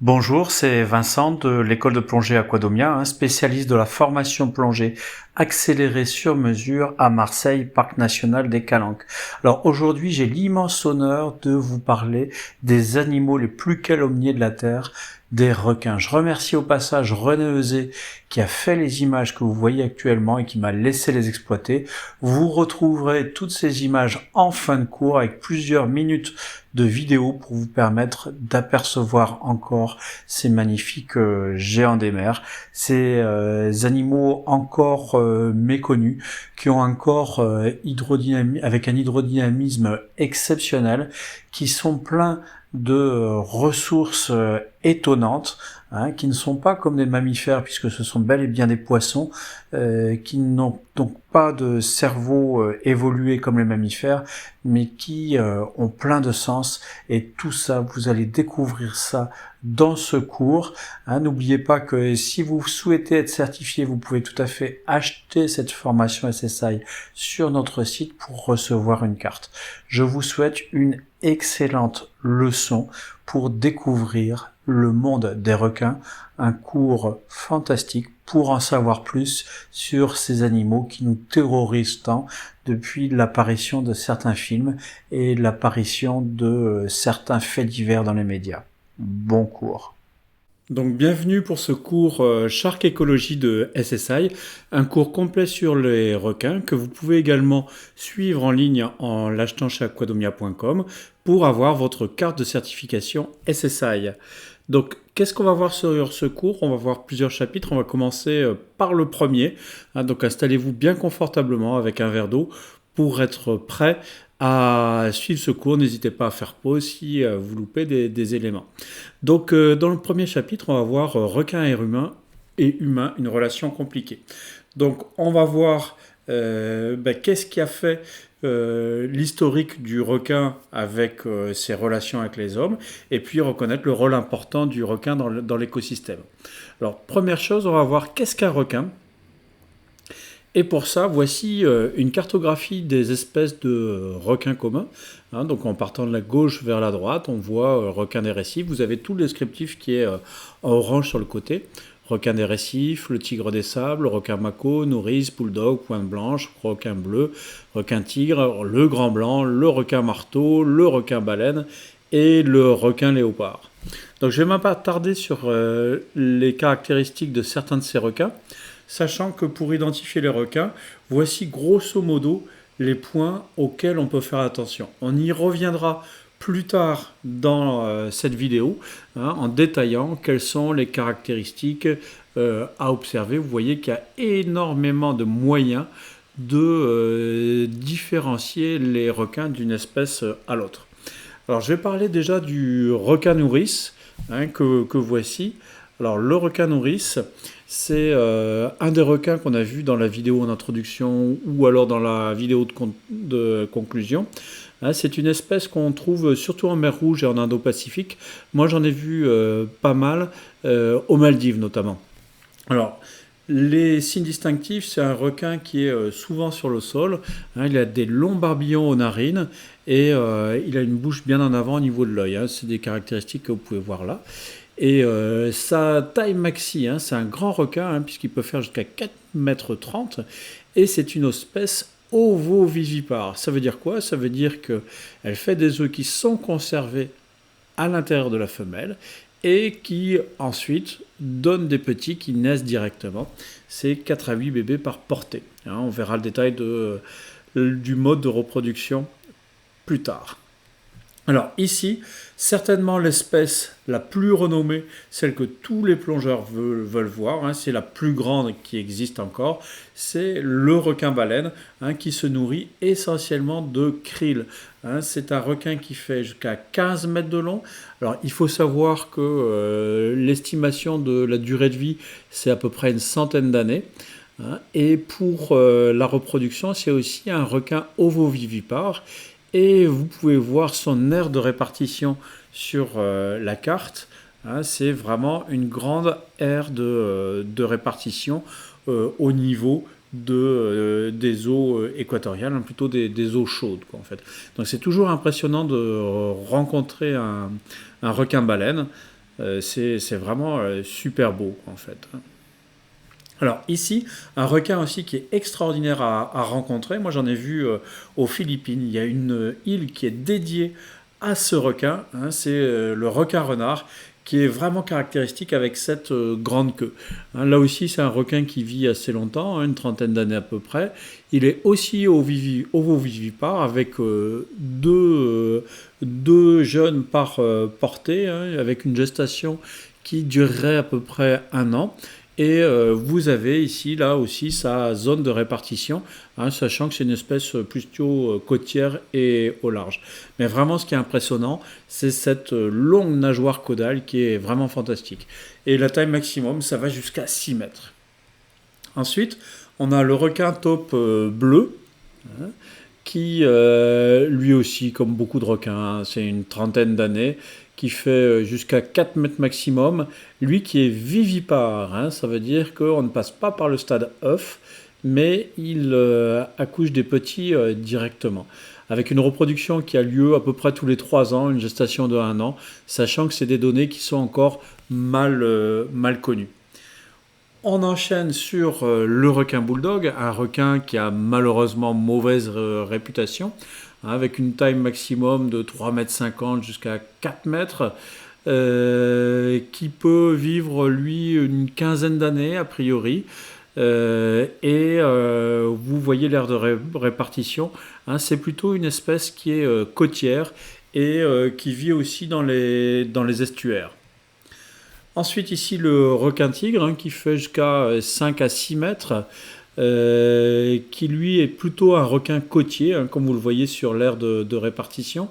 Bonjour, c'est Vincent de l'école de plongée Aquadomia, un spécialiste de la formation plongée accélérée sur mesure à Marseille, Parc national des Calanques. Alors aujourd'hui, j'ai l'immense honneur de vous parler des animaux les plus calomniés de la Terre, des requins. Je remercie au passage René Euzé qui a fait les images que vous voyez actuellement et qui m'a laissé les exploiter. Vous retrouverez toutes ces images en fin de cours avec plusieurs minutes de vidéos pour vous permettre d'apercevoir encore ces magnifiques géants des mers, ces animaux encore méconnus, qui ont un corps avec un hydrodynamisme exceptionnel, qui sont pleins de ressources étonnantes, qui ne sont pas comme des mammifères puisque ce sont bel et bien des poissons, qui n'ont donc pas de cerveau évolué comme les mammifères, mais qui ont plein de sens, et tout ça, vous allez découvrir ça dans ce cours. N'oubliez pas que si vous souhaitez être certifié, vous pouvez tout à fait acheter cette formation SSI sur notre site pour recevoir une carte. Je vous souhaite une excellente leçon pour découvrir le monde des requins, un cours fantastique pour en savoir plus sur ces animaux qui nous terrorisent tant depuis l'apparition de certains films et l'apparition de certains faits divers dans les médias. Bon cours. Donc bienvenue pour ce cours Shark Écologie de SSI, un cours complet sur les requins que vous pouvez également suivre en ligne en l'achetant chez aquadomia.com pour avoir votre carte de certification SSI. Donc qu'est-ce qu'on va voir sur ce cours? On va voir plusieurs chapitres, on va commencer par le premier. Donc installez-vous bien confortablement avec un verre d'eau pour être prêt à suivre ce cours. N'hésitez pas à faire pause si vous loupez des éléments. Donc, dans le premier chapitre, on va voir requin et humain, une relation compliquée. Donc, on va voir qu'est-ce qui a fait l'historique du requin avec ses relations avec les hommes, et puis reconnaître le rôle important du requin dans l'écosystème. Alors, première chose, on va voir qu'est-ce qu'un requin. Et pour ça, voici une cartographie des espèces de requins communs. Donc en partant de la gauche vers la droite, on voit requin des récifs. Vous avez tout le descriptif qui est en orange sur le côté. Requin des récifs, le tigre des sables, requin mako, nourrice, bulldog, pointe blanche, requin bleu, requin tigre, le grand blanc, le requin marteau, le requin baleine et le requin léopard. Donc je vais m'attarder sur les caractéristiques de certains de ces requins, sachant que pour identifier les requins, voici grosso modo les points auxquels on peut faire attention. On y reviendra plus tard dans cette vidéo en détaillant quelles sont les caractéristiques à observer. Vous voyez qu'il y a énormément de moyens de différencier les requins d'une espèce à l'autre. Alors je vais parler déjà du requin nourrice que voici. Alors le requin nourrice, c'est un des requins qu'on a vu dans la vidéo en introduction ou alors dans la vidéo de conclusion. C'est une espèce qu'on trouve surtout en mer Rouge et en Indo-Pacifique. Moi j'en ai vu pas mal aux Maldives notamment. Alors les signes distinctifs, c'est un requin qui est souvent sur le sol. Il a des longs barbillons aux narines et il a une bouche bien en avant au niveau de l'œil. C'est des caractéristiques que vous pouvez voir là. Et sa taille maxi, c'est un grand requin, puisqu'il peut faire jusqu'à 4,30 m. Et c'est une espèce ovovivipare. Ça veut dire quoi? Ça veut dire qu'elle fait des œufs qui sont conservés à l'intérieur de la femelle et qui ensuite donnent des petits qui naissent directement. C'est 4 à 8 bébés par portée. On verra le détail du mode de reproduction plus tard. Alors ici, certainement l'espèce la plus renommée, celle que tous les plongeurs veulent voir, c'est la plus grande qui existe encore, c'est le requin-baleine qui se nourrit essentiellement de krill. C'est un requin qui fait jusqu'à 15 mètres de long. Alors il faut savoir que l'estimation de la durée de vie, c'est à peu près une centaine d'années. Et pour la reproduction, c'est aussi un requin ovovivipare. Et vous pouvez voir son aire de répartition sur la carte. C'est vraiment une grande aire de répartition au niveau des eaux équatoriales, plutôt des eaux chaudes en fait. Donc c'est toujours impressionnant de rencontrer un requin-baleine. C'est vraiment super beau en fait. Alors ici, un requin aussi qui est extraordinaire à rencontrer. Moi j'en ai vu aux Philippines. Il y a une île qui est dédiée à ce requin. C'est le requin renard qui est vraiment caractéristique avec cette grande queue. Là aussi c'est un requin qui vit assez longtemps, une trentaine d'années à peu près. Il est aussi ovovivipare avec deux jeunes par portée, avec une gestation qui durerait à peu près 1 an. Et vous avez ici, là aussi, sa zone de répartition, sachant que c'est une espèce plutôt côtière et au large. Mais vraiment, ce qui est impressionnant, c'est cette longue nageoire caudale qui est vraiment fantastique. Et la taille maximum, ça va jusqu'à 6 mètres. Ensuite, on a le requin taupe bleu, qui lui aussi, comme beaucoup de requins, c'est une trentaine d'années, qui fait jusqu'à 4 mètres maximum. Lui qui est vivipare, ça veut dire qu'on ne passe pas par le stade œuf, mais il accouche des petits directement. Avec une reproduction qui a lieu à peu près tous les 3 ans, une gestation de 1 an, sachant que c'est des données qui sont encore mal connues. On enchaîne sur le requin bulldog, un requin qui a malheureusement mauvaise réputation, avec une taille maximum de 3,50 m jusqu'à 4 mètres, qui peut vivre lui une quinzaine d'années a priori. Vous voyez l'aire de répartition, c'est plutôt une espèce qui est côtière et qui vit aussi dans les estuaires. Ensuite ici le requin tigre qui fait jusqu'à 5 à 6 mètres, qui lui est plutôt un requin côtier, comme vous le voyez sur l'aire de répartition.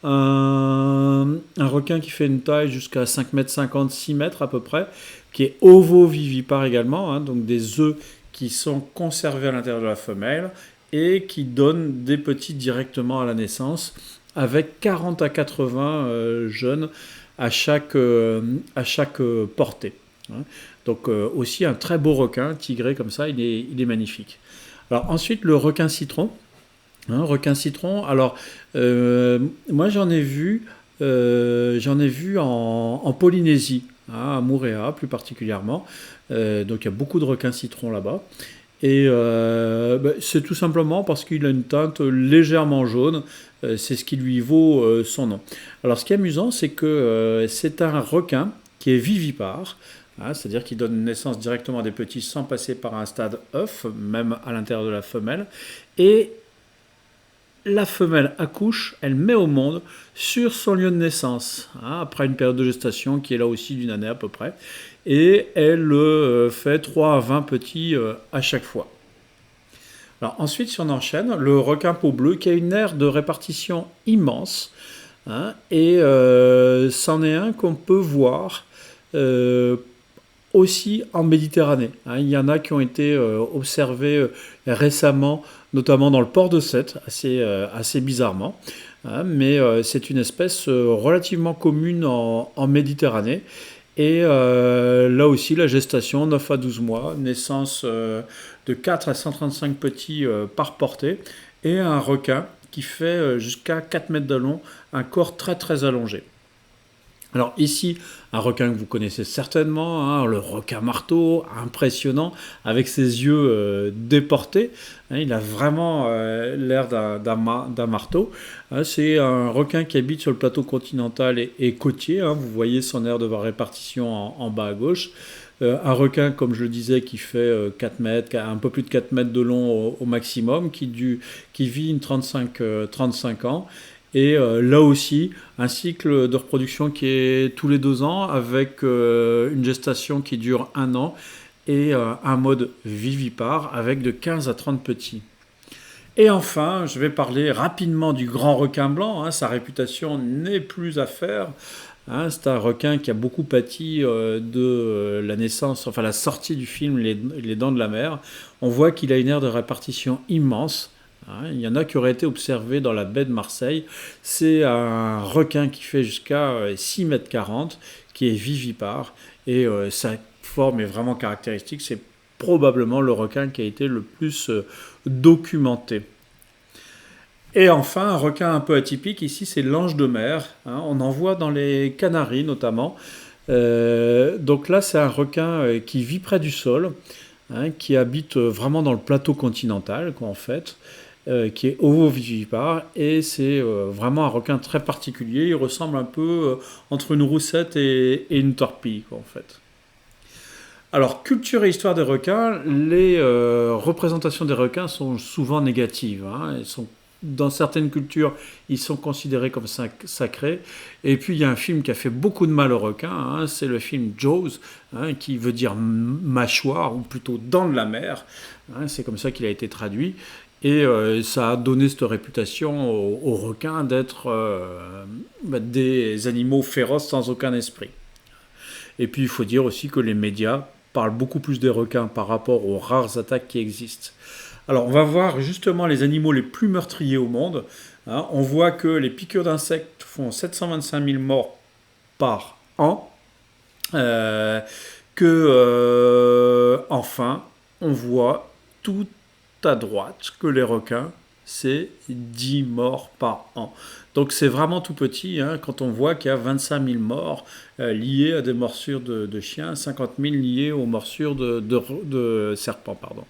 Un requin qui fait une taille jusqu'à 5,50 m, 6 mètres à peu près, qui est ovovivipare également, donc des œufs qui sont conservés à l'intérieur de la femelle et qui donnent des petits directement à la naissance, avec 40 à 80 jeunes à chaque portée. Donc aussi un très beau requin, tigré comme ça, il est magnifique. Alors ensuite le requin citron. Requin citron, alors moi j'en ai vu en Polynésie, à Moorea plus particulièrement. Donc il y a beaucoup de requins citron là-bas. Et c'est tout simplement parce qu'il a une teinte légèrement jaune, c'est ce qui lui vaut son nom. Alors ce qui est amusant, c'est que c'est un requin qui est vivipare, c'est-à-dire qu'il donne naissance directement à des petits sans passer par un stade œuf, même à l'intérieur de la femelle. Et la femelle accouche, elle met au monde sur son lieu de naissance, après une période de gestation qui est là aussi d'une année à peu près. Et elle fait 3 à 20 petits à chaque fois. Alors ensuite, si on enchaîne, le requin peau bleue qui a une aire de répartition immense, et c'en est un qu'on peut voir aussi en Méditerranée. Il y en a qui ont été observés récemment, notamment dans le port de Sète, assez bizarrement. Mais c'est une espèce relativement commune en Méditerranée. Et là aussi, la gestation, 9 à 12 mois, naissance de 4 à 135 petits par portée, et un requin qui fait jusqu'à 4 mètres de long, un corps très très allongé. Alors ici, un requin que vous connaissez certainement, le requin marteau, impressionnant, avec ses yeux déportés. Il a vraiment l'air d'un marteau. C'est un requin qui habite sur le plateau continental et côtier. Vous voyez son aire de répartition en bas à gauche. Un requin, comme je le disais, qui fait 4 mètres, un peu plus de 4 mètres de long au maximum, qui vit une 35 ans. Et là aussi, un cycle de reproduction qui est tous les 2 ans, avec une gestation qui dure 1 an, et un mode vivipare avec de 15 à 30 petits. Et enfin, je vais parler rapidement du grand requin blanc. Sa réputation n'est plus à faire. C'est un requin qui a beaucoup pâti de la naissance, enfin la sortie du film Les Dents de la Mer. On voit qu'il a une aire de répartition immense. Il y en a qui auraient été observés dans la baie de Marseille. C'est un requin qui fait jusqu'à 6,40 m, qui est vivipare, et sa forme est vraiment caractéristique. C'est probablement le requin qui a été le plus documenté. Et enfin, un requin un peu atypique, ici c'est l'ange de mer. On en voit dans les Canaries notamment. Donc là, c'est un requin qui vit près du sol, hein, qui habite vraiment dans le plateau continental, quoi, en fait, qui est ovovivipare, et c'est vraiment un requin très particulier. Il ressemble un peu entre une roussette et une torpille, quoi, en fait. Alors, culture et histoire des requins, les représentations des requins sont souvent négatives, hein. Dans certaines cultures, ils sont considérés comme sacrés. Et puis, il y a un film qui a fait beaucoup de mal aux requins, hein, c'est le film Jaws, hein, qui veut dire mâchoire, ou plutôt dents de la mer, hein, c'est comme ça qu'il a été traduit. Et ça a donné cette réputation aux requins d'être des animaux féroces sans aucun esprit. Et puis il faut dire aussi que les médias parlent beaucoup plus des requins par rapport aux rares attaques qui existent. Alors on va voir justement les animaux les plus meurtriers au monde, hein. On voit que les piqûres d'insectes font 725 000 morts par an. Euh, enfin, on voit tout à droite que les requins, c'est 10 morts par an. Donc c'est vraiment tout petit, hein, quand on voit qu'il y a 25 000 morts liées à des morsures de chiens, 50 000 liées aux morsures de serpents. Pardon.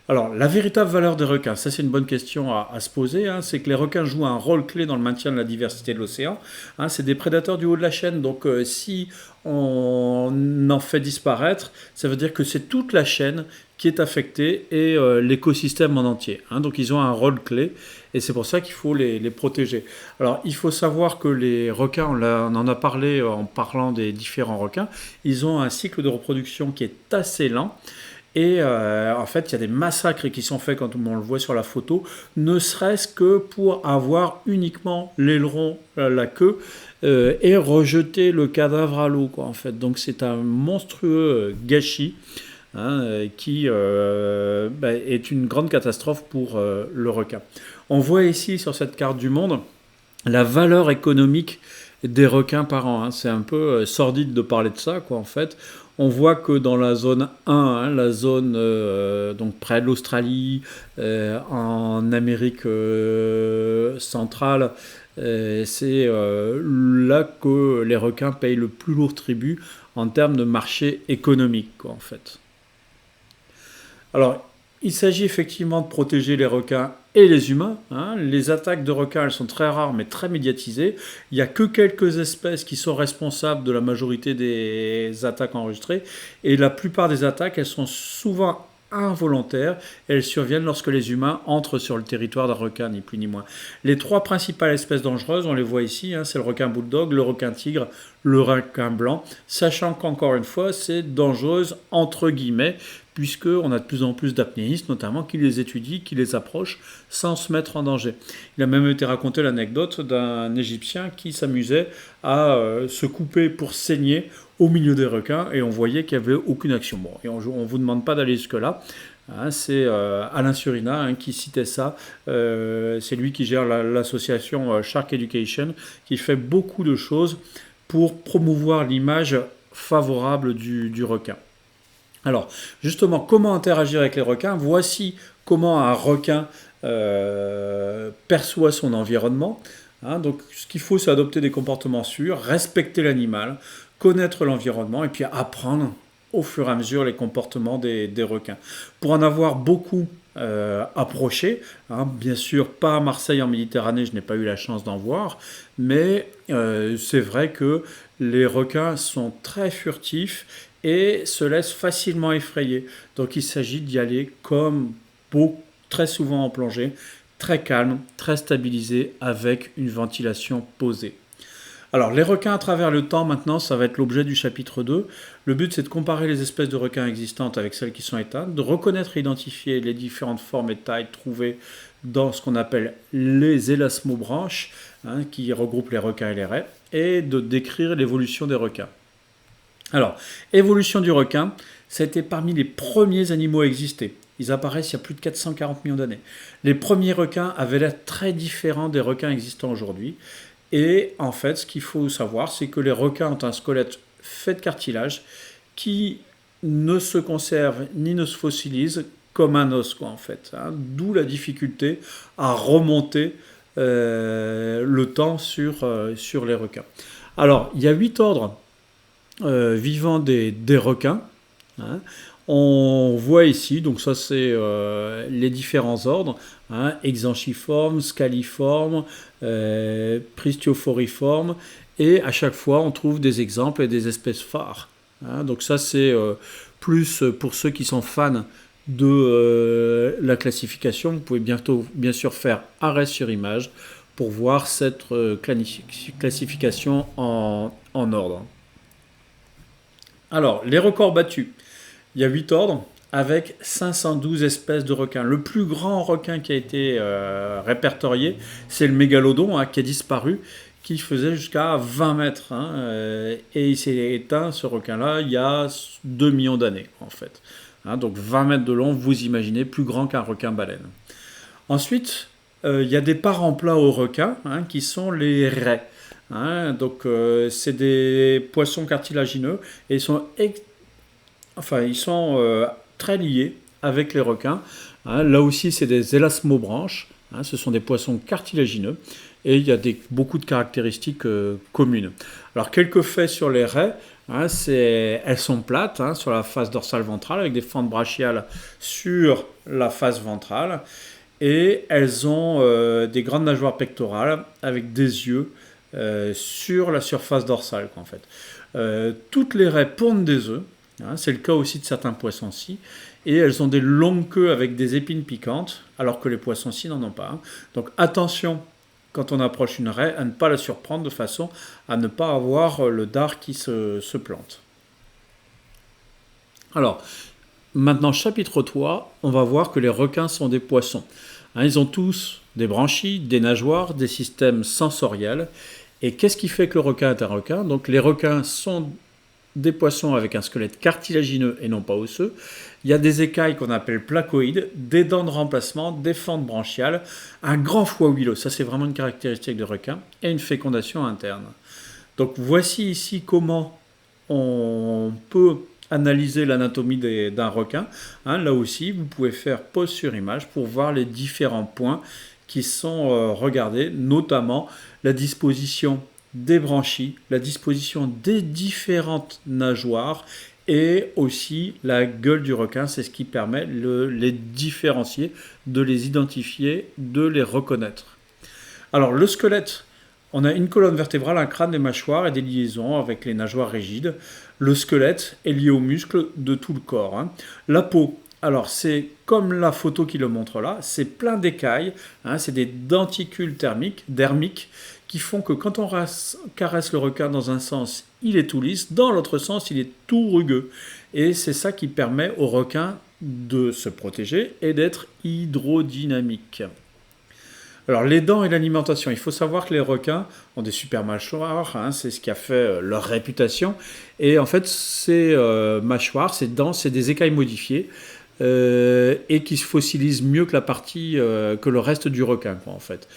Alors, la véritable valeur des requins, ça c'est une bonne question à se poser, hein, c'est que les requins jouent un rôle clé dans le maintien de la diversité de l'océan, hein, c'est des prédateurs du haut de la chaîne, donc si on en fait disparaître, ça veut dire que c'est toute la chaîne qui est affectée et l'écosystème en entier, hein, donc ils ont un rôle clé et c'est pour ça qu'il faut les protéger. Alors, il faut savoir que les requins, on en a parlé en parlant des différents requins, ils ont un cycle de reproduction qui est assez lent. Et en fait, il y a des massacres qui sont faits, quand on le voit sur la photo, ne serait-ce que pour avoir uniquement l'aileron, la queue, et rejeter le cadavre à l'eau, quoi, en fait. Donc c'est un monstrueux gâchis, hein, qui est une grande catastrophe pour le requin. On voit ici sur cette carte du monde la valeur économique des requins par an, hein. C'est un peu sordide de parler de ça, quoi, en fait. On voit que dans la zone 1, hein, la zone donc près de l'Australie, en Amérique centrale, c'est là que les requins payent le plus lourd tribut en termes de marché économique, quoi, en fait. Alors, il s'agit effectivement de protéger les requins et les humains, hein. Les attaques de requins, elles sont très rares mais très médiatisées. Il n'y a que quelques espèces qui sont responsables de la majorité des attaques enregistrées. Et la plupart des attaques, elles sont souvent involontaires. Elles surviennent lorsque les humains entrent sur le territoire d'un requin, ni plus ni moins. Les trois principales espèces dangereuses, on les voit ici, hein, c'est le requin bulldog, le requin tigre, le requin blanc. Sachant qu'encore une fois, c'est dangereuse entre guillemets, puisqu'on a de plus en plus d'apnéistes, notamment, qui les étudient, qui les approchent sans se mettre en danger. Il a même été raconté l'anecdote d'un Égyptien qui s'amusait à se couper pour saigner au milieu des requins, et on voyait qu'il n'y avait aucune action. Bon, et on ne vous demande pas d'aller jusque-là. Hein, c'est Alain Surina, hein, qui citait ça. C'est lui qui gère l'association Shark Education, qui fait beaucoup de choses pour promouvoir l'image favorable du requin. Alors, justement, comment interagir avec les requins? Voici comment un requin perçoit son environnement. Hein, donc, ce qu'il faut, c'est adopter des comportements sûrs, respecter l'animal, connaître l'environnement et puis apprendre au fur et à mesure les comportements des requins. Pour en avoir beaucoup approché, hein, bien sûr pas à Marseille en Méditerranée, je n'ai pas eu la chance d'en voir, mais c'est vrai que les requins sont très furtifs et se laissent facilement effrayer. Donc il s'agit d'y aller comme très souvent en plongée, très calme, très stabilisé, avec une ventilation posée. Alors, les requins à travers le temps, maintenant, ça va être l'objet du chapitre 2. Le but, c'est de comparer les espèces de requins existantes avec celles qui sont éteintes, de reconnaître et identifier les différentes formes et tailles trouvées dans ce qu'on appelle les élasmobranches, hein, qui regroupent les requins et les raies, et de décrire l'évolution des requins. Alors, évolution du requin, ça a été parmi les premiers animaux à exister. Ils apparaissent il y a plus de 440 millions d'années. Les premiers requins avaient l'air très différents des requins existants aujourd'hui. Et en fait, ce qu'il faut savoir, c'est que les requins ont un squelette fait de cartilage qui ne se conserve ni ne se fossilise comme un os, quoi, en fait. Hein. D'où la difficulté à remonter le temps sur les requins. Alors, il y a 8 ordres vivant des requins. Hein. On voit ici, donc ça c'est les différents ordres, hein, exanchiformes, scaliformes, pristioforiformes, et à chaque fois on trouve des exemples et des espèces phares. Hein. Donc ça c'est plus pour ceux qui sont fans de la classification. Vous pouvez bientôt bien sûr faire arrêt sur image pour voir cette classification en ordre. Alors, les records battus. Il y a 8 ordres avec 512 espèces de requins. Le plus grand requin qui a été répertorié, c'est le mégalodon, hein, qui a disparu, qui faisait jusqu'à 20 mètres. Hein, et il s'est éteint, ce requin-là, il y a 2 millions d'années, en fait. Hein, donc 20 mètres de long, vous imaginez, plus grand qu'un requin-baleine. Ensuite, il y a des parents plats aux requins, hein, qui sont les raies. Hein, donc c'est des poissons cartilagineux et ils sont très liés avec les requins. Hein. Là aussi c'est des élasmobranches, hein, ce sont des poissons cartilagineux et il y a beaucoup de caractéristiques communes. Alors quelques faits sur les raies, hein, elles sont plates, hein, sur la face dorsale ventrale avec des fentes brachiales sur la face ventrale et elles ont des grandes nageoires pectorales avec des yeux sur la surface dorsale en fait. Toutes les raies pondent des œufs, hein, c'est le cas aussi de certains poissons-ci, et elles ont des longues queues avec des épines piquantes, alors que les poissons-ci n'en ont pas. Hein. Donc attention, quand on approche une raie, à ne pas la surprendre de façon à ne pas avoir le dard qui se plante. Alors, maintenant chapitre 3, on va voir que les requins sont des poissons. Hein, ils ont tous des branchies, des nageoires, des systèmes sensoriels. Et qu'est-ce qui fait que le requin est un requin? Donc les requins sont des poissons avec un squelette cartilagineux et non pas osseux. Il y a des écailles qu'on appelle placoïdes, des dents de remplacement, des fentes branchiales, un grand foie huileux, ça c'est vraiment une caractéristique des requins, et une fécondation interne. Donc voici ici comment on peut analyser l'anatomie d'un requin. Hein, là aussi, vous pouvez faire pause sur image pour voir les différents points qui sont regardés, notamment la disposition des branchies, la disposition des différentes nageoires et aussi la gueule du requin. C'est ce qui permet de les différencier, de les identifier, de les reconnaître. Alors le squelette, on a une colonne vertébrale, un crâne, des mâchoires et des liaisons avec les nageoires rigides. Le squelette est lié aux muscles de tout le corps. Hein. La peau, alors c'est comme la photo qui le montre là, c'est plein d'écailles, hein, c'est des denticules dermiques qui font que quand on caresse le requin dans un sens, il est tout lisse, dans l'autre sens, il est tout rugueux. Et c'est ça qui permet au requin de se protéger et d'être hydrodynamique. Alors les dents et l'alimentation, il faut savoir que les requins ont des super mâchoires, hein, c'est ce qui a fait leur réputation. Et en fait, ces mâchoires, ces dents, c'est des écailles modifiées et qui se fossilisent mieux que la partie, que le reste du requin, quoi, en fait.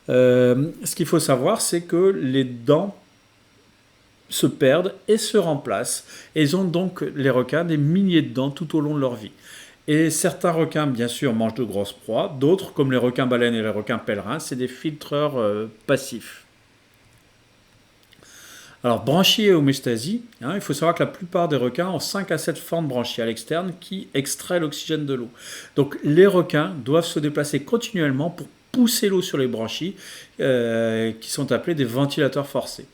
Ce qu'il faut savoir, c'est que les dents se perdent et se remplacent. Et ils ont donc, les requins, des milliers de dents tout au long de leur vie. Et certains requins, bien sûr, mangent de grosses proies. D'autres, comme les requins baleines et les requins pèlerins, c'est des filtreurs passifs. Alors, branchies et homéostasie, hein, il faut savoir que la plupart des requins ont 5 à 7 fentes branchiales externes qui extraient l'oxygène de l'eau. Donc, les requins doivent se déplacer continuellement pour pousser l'eau sur les branchies, qui sont appelés des ventilateurs forcés.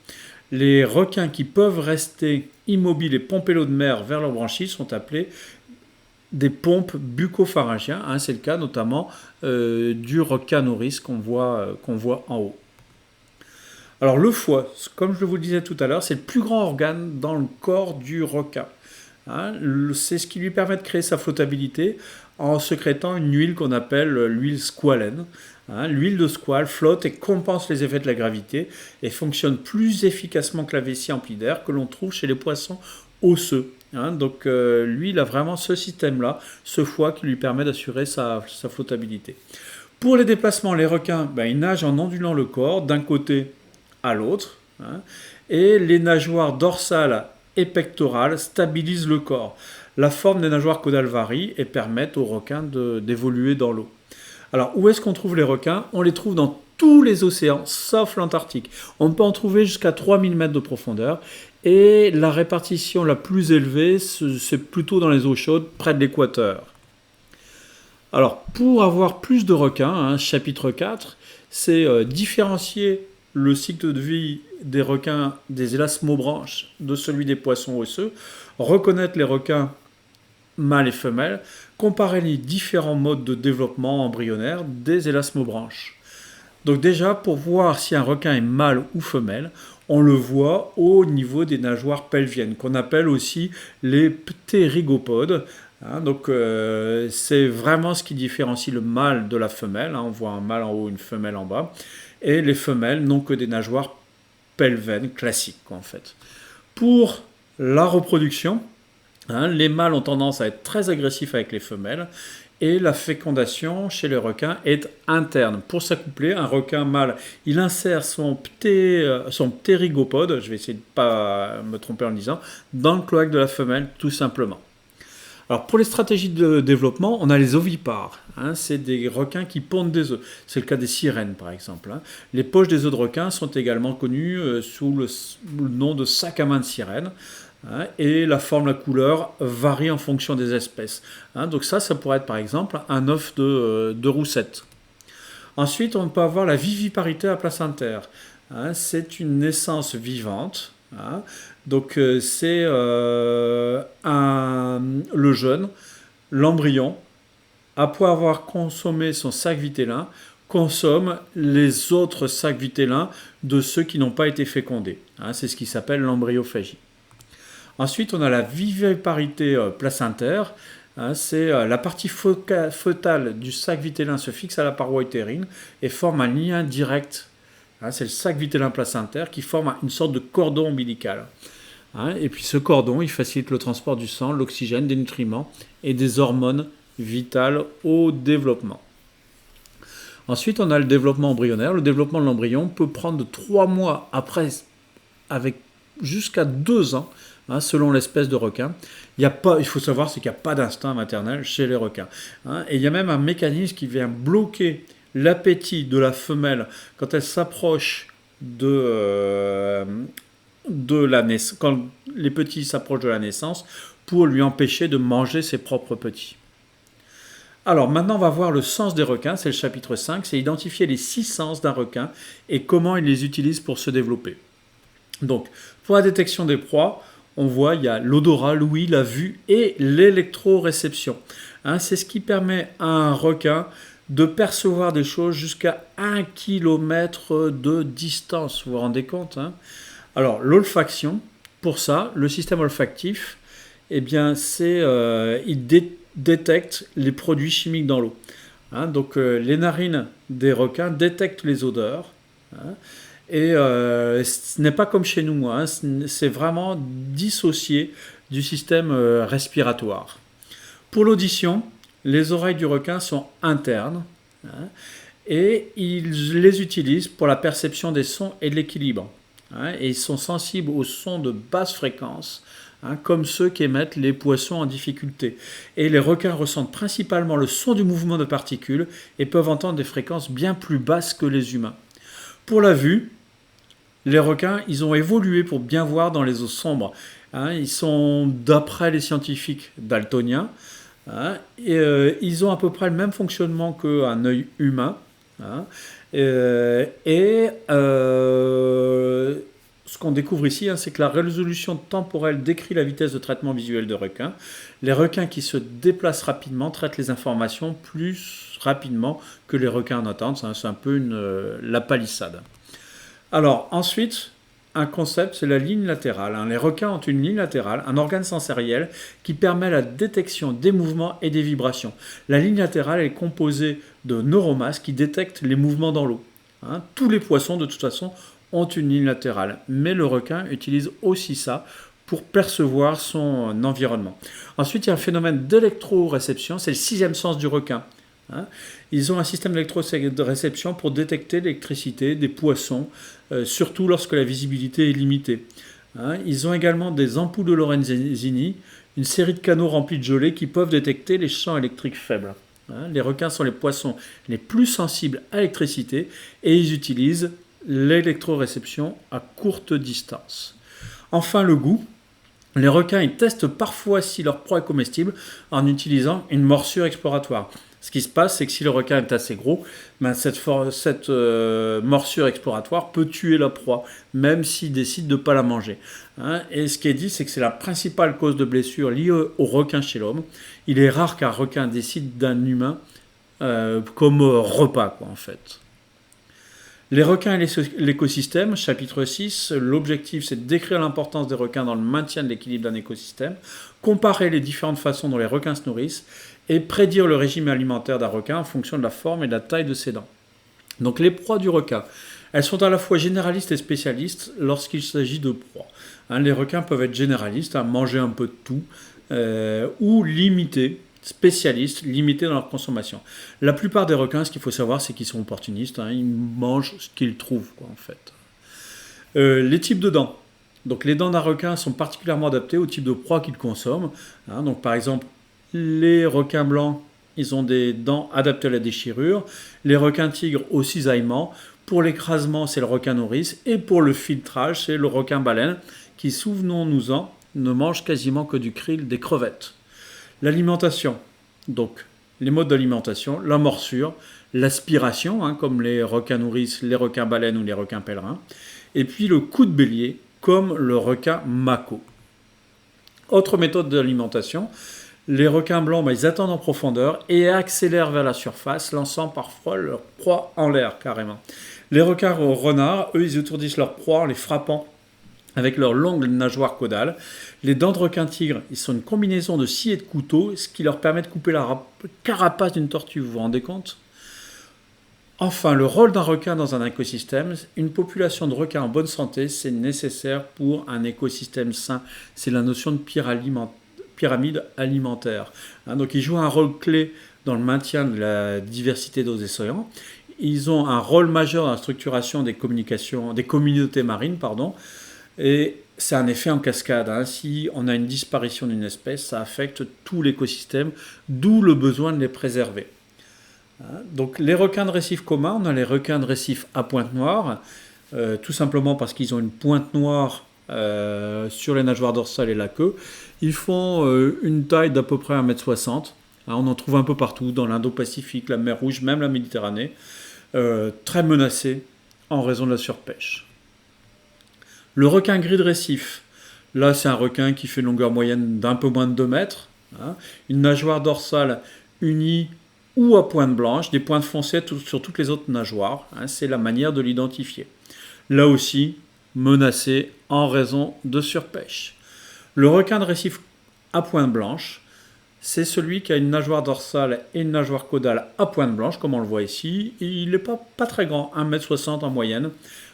Les requins qui peuvent rester immobiles et pomper l'eau de mer vers leurs branchies sont appelés des pompes bucopharyngiens, hein, c'est le cas notamment du requin nourrice qu'on voit en haut. Alors le foie, comme je vous le disais tout à l'heure, c'est le plus grand organe dans le corps du requin. Hein, c'est ce qui lui permet de créer sa flottabilité en sécrétant une huile qu'on appelle l'huile squalène. Hein, l'huile de squale flotte et compense les effets de la gravité et fonctionne plus efficacement que la vessie emplie d'air que l'on trouve chez les poissons osseux. Hein, donc lui, il a vraiment ce système-là, ce foie qui lui permet d'assurer sa flottabilité. Pour les déplacements, les requins, ils nagent en ondulant le corps d'un côté à l'autre, hein, et les nageoires dorsales et pectorales stabilisent le corps. La forme des nageoires caudales varie et permettent aux requins d'évoluer dans l'eau. Alors, où est-ce qu'on trouve les requins? On les trouve dans tous les océans, sauf l'Antarctique. On peut en trouver jusqu'à 3000 mètres de profondeur. Et la répartition la plus élevée, c'est plutôt dans les eaux chaudes, près de l'équateur. Alors, pour avoir plus de requins, chapitre 4, c'est différencier le cycle de vie des requins des élasmobranches de celui des poissons osseux, reconnaître les requins mâles et femelles, comparer les différents modes de développement embryonnaire des élasmobranches. Donc déjà, pour voir si un requin est mâle ou femelle, on le voit au niveau des nageoires pelviennes, qu'on appelle aussi les ptérygopodes. Donc c'est vraiment ce qui différencie le mâle de la femelle. On voit un mâle en haut, une femelle en bas. Et les femelles n'ont que des nageoires pelviennes classiques, en fait. Pour la reproduction, les mâles ont tendance à être très agressifs avec les femelles. Et la fécondation chez les requins est interne. Pour s'accoupler, un requin mâle, il insère son ptérygopode, je vais essayer de ne pas me tromper en le disant, dans le cloaque de la femelle, tout simplement. Alors pour les stratégies de développement, on a les ovipares. C'est des requins qui pondent des œufs. C'est le cas des sirènes par exemple. Les poches des œufs de requin sont également connues sous le nom de sac à main de sirène. Et la forme, la couleur varie en fonction des espèces. Donc ça pourrait être par exemple un œuf de roussette. Ensuite, on peut avoir la viviparité à placentaire. C'est une naissance vivante. Donc c'est le jeune, l'embryon, après avoir consommé son sac vitellin, consomme les autres sacs vitellins de ceux qui n'ont pas été fécondés. C'est ce qui s'appelle l'embryophagie. Ensuite, on a la viviparité placentaire. C'est la partie fœtale du sac vitellin se fixe à la paroi utérine et forme un lien direct. C'est le sac vitellin placentaire qui forme une sorte de cordon ombilical. Et puis ce cordon, il facilite le transport du sang, l'oxygène, des nutriments et des hormones vitales au développement. Ensuite, on a le développement embryonnaire. Le développement de l'embryon peut prendre de 3 mois après, avec jusqu'à 2 ans, selon l'espèce de requin. Il faut savoir c'est qu'il n'y a pas d'instinct maternel chez les requins. Et il y a même un mécanisme qui vient bloquer l'appétit de la femelle quand elle s'approche de la naissance, quand les petits s'approchent de la naissance, pour lui empêcher de manger ses propres petits. Alors maintenant on va voir le sens des requins, c'est le chapitre 5, c'est identifier les 6 sens d'un requin et comment il les utilise pour se développer. Donc pour la détection des proies, on voit il y a l'odorat, l'ouïe, la vue et l'électroréception. C'est ce qui permet à un requin de percevoir des choses jusqu'à 1 km de distance, vous vous rendez compte Alors l'olfaction, pour ça, le système olfactif, il détecte les produits chimiques dans l'eau. Donc les narines des requins détectent les odeurs. Et ce n'est pas comme chez nous, c'est vraiment dissocié du système respiratoire. Pour l'audition, les oreilles du requin sont internes et ils les utilisent pour la perception des sons et de l'équilibre. Et ils sont sensibles aux sons de basse fréquence, comme ceux qu'émettent les poissons en difficulté. Et les requins ressentent principalement le son du mouvement de particules et peuvent entendre des fréquences bien plus basses que les humains. Pour la vue, les requins, ils ont évolué pour bien voir dans les eaux sombres. Ils sont, d'après les scientifiques, daltoniens. Et ils ont à peu près le même fonctionnement qu'un œil humain. Ce qu'on découvre ici, c'est que la résolution temporelle décrit la vitesse de traitement visuel de requins. Les requins qui se déplacent rapidement traitent les informations plus rapidement que les requins en attente. C'est un peu la palissade. Alors ensuite, un concept, c'est la ligne latérale. Les requins ont une ligne latérale, un organe sensoriel qui permet la détection des mouvements et des vibrations. La ligne latérale est composée de neuromasses qui détectent les mouvements dans l'eau. Tous les poissons, de toute façon, ont une ligne latérale, mais le requin utilise aussi ça pour percevoir son environnement. Ensuite, il y a un phénomène d'électroréception, c'est le 6e sens du requin. Ils ont un système d'électroréception pour détecter l'électricité des poissons, surtout lorsque la visibilité est limitée. Ils ont également des ampoules de Lorenzini, une série de canaux remplis de gelée qui peuvent détecter les champs électriques faibles. Les requins sont les poissons les plus sensibles à l'électricité et ils utilisent l'électroréception à courte distance. Enfin, le goût. Les requins ils testent parfois si leur proie est comestible en utilisant une morsure exploratoire. Ce qui se passe, c'est que si le requin est assez gros, cette morsure exploratoire peut tuer la proie, même s'il décide de ne pas la manger. Et ce qui est dit, c'est que c'est la principale cause de blessure liée au requin chez l'homme. Il est rare qu'un requin décide d'un humain comme repas, en fait. Les requins et l'écosystème, chapitre 6, l'objectif c'est de décrire l'importance des requins dans le maintien de l'équilibre d'un écosystème, comparer les différentes façons dont les requins se nourrissent et prédire le régime alimentaire d'un requin en fonction de la forme et de la taille de ses dents. Donc les proies du requin, elles sont à la fois généralistes et spécialistes lorsqu'il s'agit de proies. Les requins peuvent être généralistes, manger un peu de tout, ou limités, spécialistes, limités dans leur consommation. La plupart des requins, ce qu'il faut savoir, c'est qu'ils sont opportunistes, ils mangent ce qu'ils trouvent, en fait. Les types de dents. Donc les dents d'un requin sont particulièrement adaptées au type de proie qu'ils consomment. Donc par exemple, les requins blancs, ils ont des dents adaptées à la déchirure. Les requins tigres au cisaillement. Pour l'écrasement, c'est le requin nourrice. Et pour le filtrage, c'est le requin baleine qui, souvenons-nous-en, ne mange quasiment que du krill, des crevettes. L'alimentation, donc les modes d'alimentation, la morsure, l'aspiration, comme les requins nourrices, les requins baleines ou les requins pèlerins, et puis le coup de bélier, comme le requin mako. Autre méthode d'alimentation, les requins blancs, ils attendent en profondeur et accélèrent vers la surface, lançant parfois leur proie en l'air carrément. Les requins renards, eux, ils étourdissent leur proie en les frappant avec leurs longues nageoires caudales. Les dents de requin tigre, ils sont une combinaison de scie et de couteau, ce qui leur permet de couper la carapace d'une tortue, vous vous rendez compte ? Enfin, le rôle d'un requin dans un écosystème, une population de requins en bonne santé, c'est nécessaire pour un écosystème sain. C'est la notion de pyramide alimentaire. Donc ils jouent un rôle clé dans le maintien de la diversité des océans. Ils ont un rôle majeur dans la structuration des communautés marines, et c'est un effet en cascade. Si on a une disparition d'une espèce, ça affecte tout l'écosystème, d'où le besoin de les préserver. Donc les requins de récif communs, on a les requins de récif à pointe noire, tout simplement parce qu'ils ont une pointe noire sur les nageoires dorsales et la queue. Ils font une taille d'à peu près 1,60 m. On en trouve un peu partout, dans l'Indo-Pacifique, la mer Rouge, même la Méditerranée. Très menacés en raison de la surpêche. Le requin gris de récif, là c'est un requin qui fait une longueur moyenne d'un peu moins de 2 mètres. Une nageoire dorsale unie ou à pointe blanche, des pointes foncées sur toutes les autres nageoires. C'est la manière de l'identifier. Là aussi, menacé en raison de surpêche. Le requin de récif à pointe blanche, c'est celui qui a une nageoire dorsale et une nageoire caudale à pointe blanche, comme on le voit ici. Il n'est pas très grand, 1,60 m en moyenne,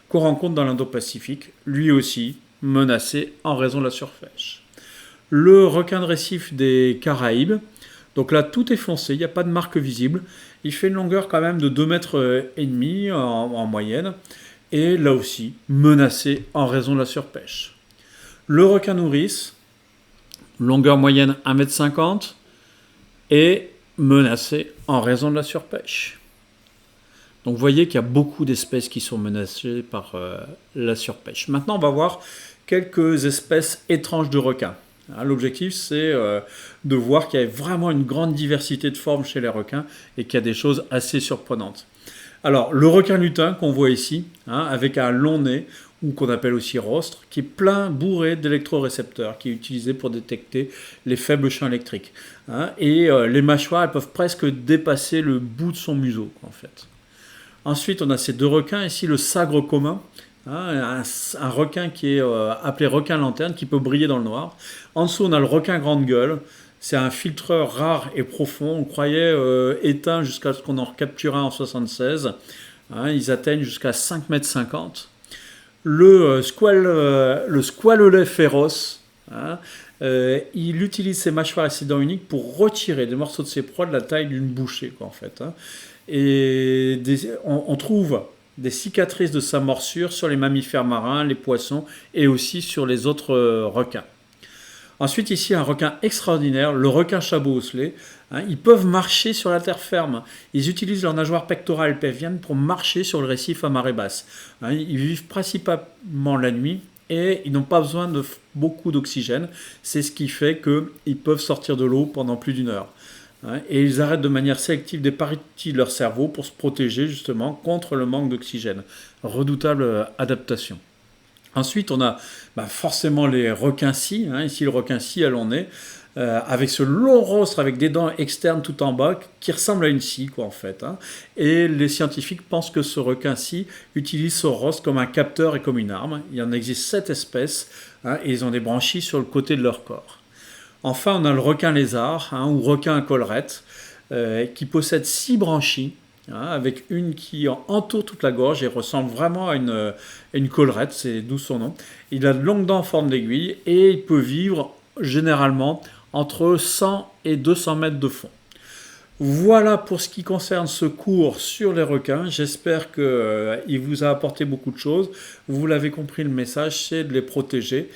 qu'on rencontre dans l'Indo-Pacifique, lui aussi menacé en raison de la surpêche. Le requin de récif des Caraïbes, donc là tout est foncé, il n'y a pas de marque visible, il fait une longueur quand même de 2,5 m en moyenne, et là aussi menacé en raison de la surpêche. Le requin nourrice, longueur moyenne 1,50 m, et menacé en raison de la surpêche. Donc vous voyez qu'il y a beaucoup d'espèces qui sont menacées par la surpêche. Maintenant, on va voir quelques espèces étranges de requins. L'objectif, c'est de voir qu'il y a vraiment une grande diversité de formes chez les requins et qu'il y a des choses assez surprenantes. Alors, le requin lutin qu'on voit ici, avec un long nez, ou qu'on appelle aussi rostre, qui est plein, bourré d'électrorécepteurs, qui est utilisé pour détecter les faibles champs électriques. Et les mâchoires, elles peuvent presque dépasser le bout de son museau, en fait. Ensuite, on a ces deux requins, ici le sagre commun, un requin qui est appelé requin lanterne, qui peut briller dans le noir. En dessous, on a le requin grande gueule, c'est un filtreur rare et profond, on croyait éteint jusqu'à ce qu'on en capture un en 1976. Ils atteignent jusqu'à 5,50 m. Le squalelet féroce, il utilise ses mâchoires et ses dents uniques pour retirer des morceaux de ses proies de la taille d'une bouchée, en fait. Et on trouve des cicatrices de sa morsure sur les mammifères marins, les poissons et aussi sur les autres requins. Ensuite, ici, un requin extraordinaire, le requin chabot-osselet. Ils peuvent marcher sur la terre ferme. Ils utilisent leur nageoire pectorale et pelvienne pour marcher sur le récif à marée basse. Ils vivent principalement la nuit et ils n'ont pas besoin de beaucoup d'oxygène. C'est ce qui fait qu'ils peuvent sortir de l'eau pendant plus d'1 heure. Et ils arrêtent de manière sélective des parties de leur cerveau pour se protéger justement contre le manque d'oxygène. Redoutable adaptation. Ensuite, on a forcément les requins-scies. Ici, le requin-scie à long nez, avec ce long rostre avec des dents externes tout en bas qui ressemble à une scie, en fait. Et les scientifiques pensent que ce requin-scie utilise ce rostre comme un capteur et comme une arme. Il y en existe 7 espèces et ils ont des branchies sur le côté de leur corps. Enfin, on a le requin-lézard ou requin à collerette qui possède 6 branchies. Avec une qui entoure toute la gorge et ressemble vraiment à une collerette, c'est d'où son nom. Il a de longues dents en forme d'aiguille et il peut vivre généralement entre 100 et 200 mètres de fond. Voilà pour ce qui concerne ce cours sur les requins. J'espère qu'il vous a apporté beaucoup de choses. Vous l'avez compris, le message, c'est de les protéger.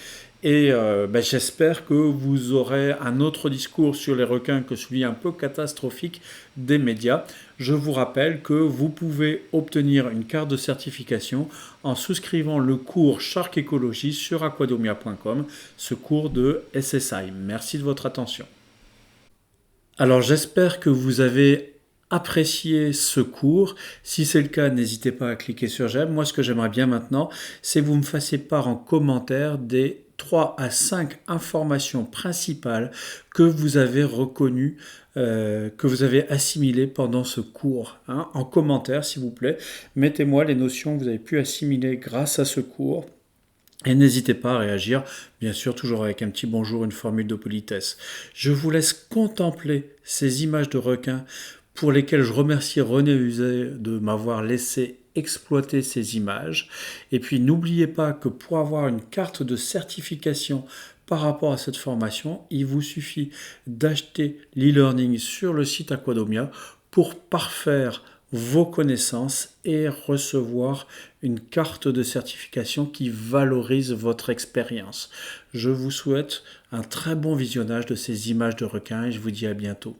Et j'espère que vous aurez un autre discours sur les requins que celui un peu catastrophique des médias. Je vous rappelle que vous pouvez obtenir une carte de certification en souscrivant le cours Shark Ecology sur aquadomia.com, ce cours de SSI. Merci de votre attention. Alors j'espère que vous avez apprécié ce cours. Si c'est le cas, n'hésitez pas à cliquer sur j'aime. Moi, ce que j'aimerais bien maintenant, c'est que vous me fassiez part en commentaire des 3 à 5 informations principales que vous avez reconnues, que vous avez assimilées pendant ce cours. En commentaire, s'il vous plaît, mettez-moi les notions que vous avez pu assimiler grâce à ce cours. Et n'hésitez pas à réagir, bien sûr, toujours avec un petit bonjour, une formule de politesse. Je vous laisse contempler ces images de requins pour lesquelles je remercie René Huzet de m'avoir laissé exploiter ces images. Et puis n'oubliez pas que pour avoir une carte de certification par rapport à cette formation, il vous suffit d'acheter l'e-learning sur le site Aquadomia pour parfaire vos connaissances et recevoir une carte de certification qui valorise votre expérience. Je vous souhaite un très bon visionnage de ces images de requins et je vous dis à bientôt.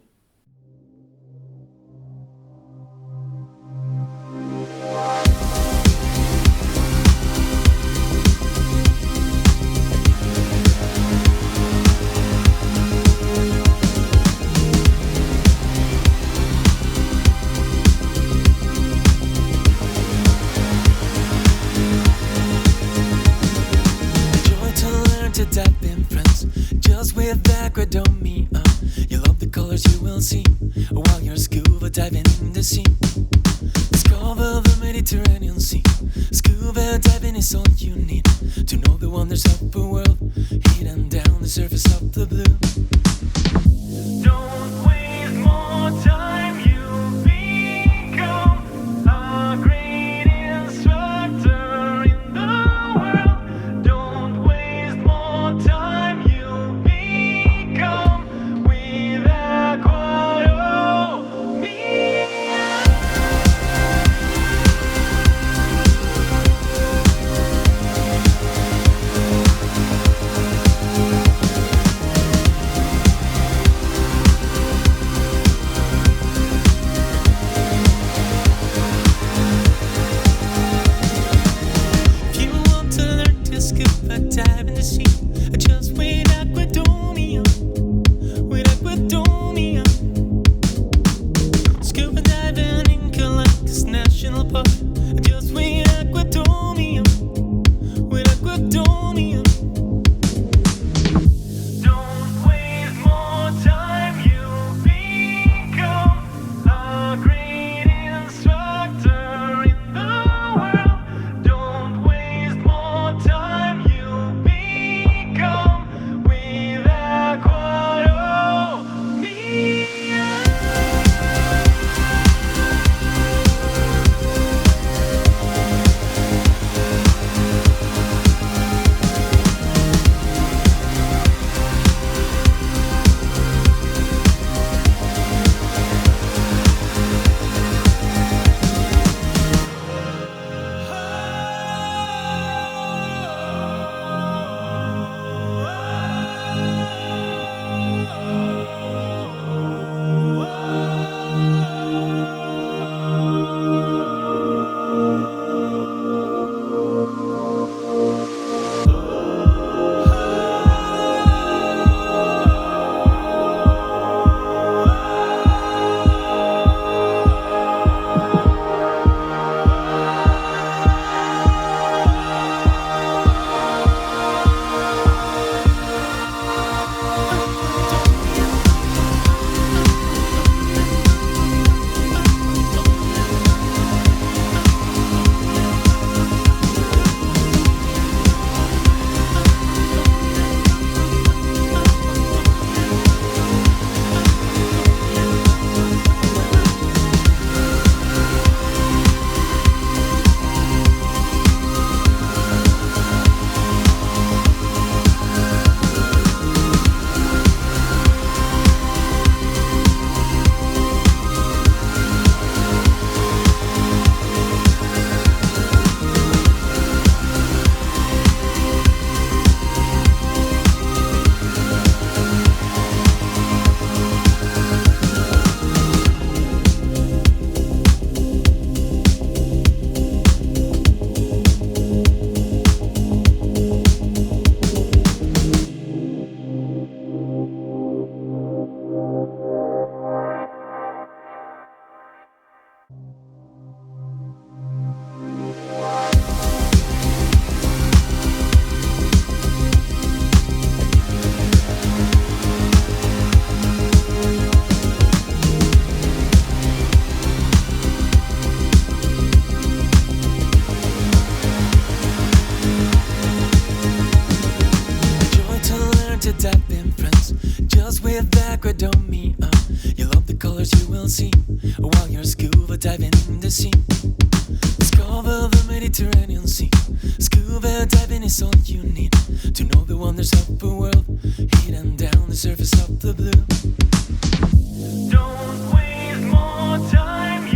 You love the colors you will see while you're scuba diving in the sea. Discover the Mediterranean Sea. Scuba diving is all you need to know the wonders of the world hidden down the surface of the blue. Don't waste more time, you become a great instructor in the world. Don't waste more time, you become with Aquadomia. If you want to learn to scuba dive in the sea, just with Aquadomia. With Aquadomia. Scuba diving in Galapagos National Park. Just with Aquadomia. With Aquadomia. Don't waste more time, you become a great instructor in the world. Don't waste more time, you become diving friends, just with aquadomia. You love the colors you will see while you're scuba diving in the sea. Discover the Mediterranean Sea. Scuba diving is all you need to know the wonders of the world hidden down the surface of the blue. Don't waste more time.